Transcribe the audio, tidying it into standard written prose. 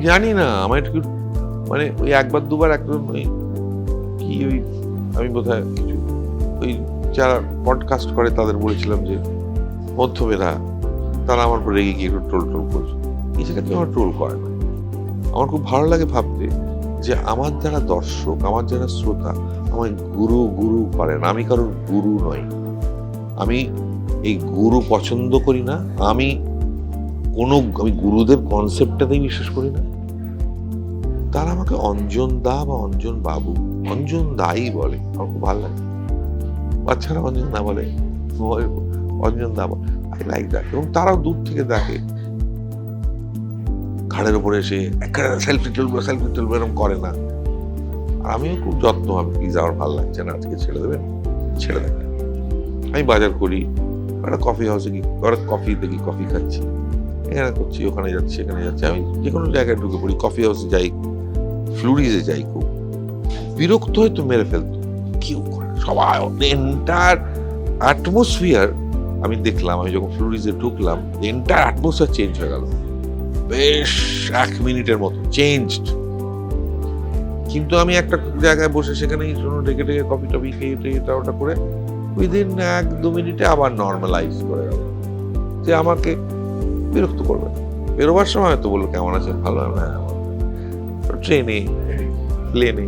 জানি না, আমার একটু মানে ওই একবার দুবার একজন ওই কি ওই আমি বোধহয় কিছু ওই যারা পডকাস্ট করে তাদের বলেছিলাম যে মধ্যমেধা, তারা আমার উপর রেগে গিয়ে একটু ট্রোল করছে। এই জায়গাতে আমার ট্রোল করে না। আমার খুব ভালো লাগে ভাবতে যে আমার যারা দর্শক, আমার যারা শ্রোতা আমায় গুরু করেন। আমি কারোর গুরু নই, আমি এই গুরু পছন্দ করি না। আমি গুরুদেব কনসেপ্টটাতেই বিশ্বাস করি না। তারা আমাকে অঞ্জন দা বা অঞ্জন বাবু, অঞ্জন দাই বলে, আমার খুব ভালো লাগে। বাচ্চারা অঞ্জন দা বলে, অঞ্জন দা বলে, আই লাইক দ্যাট। এবং তারাও দূর থেকে দেখে, ঘাড়ের উপরে এসে সেলফি তুলবো এরকম করে না। আর আমিও খুব যত্ন হবে, প্লিজ আমার ভালো লাগছে না, আজকে ছেড়ে দেবেন, ছেড়ে দেবেন। আমি বাজার করি, একটা কফি হাউসে গিয়ে কফি দেখি, কফি খাচ্ছি, এখানে করছি, ওখানে যাচ্ছি, এখানে যাচ্ছি। আমি যে কোনো জায়গায় ঢুকে পড়ি, কফি হাউসে যাই, ফ্লুরিজে যাই, খুব বিরক্ত হয়তো মেরে ফেলতো, কেউ করে সবাই এন্টার অ্যাটমসফিয়ার। আমি দেখলাম, আমি যখন ফ্লুরিজে ঢুকলাম, এন্টার অ্যাটমসফিয়ার চেঞ্জ হয়ে গেল, বেশ 1 মিনিটের মতো চেঞ্জড। কিন্তু আমি একটা জায়গায় বসে সেখানেই ডেকে কফি টফি খেয়ে এটা ওটা করে উইদিন 1-2 মিনিটে আবার নর্মালাইজ করে গেল যে আমাকে বিরক্ত করবে না। বেরোবার সময় হয়তো বললো কেমন আছেন, ভালো, না ট্রেনে, প্লেনে,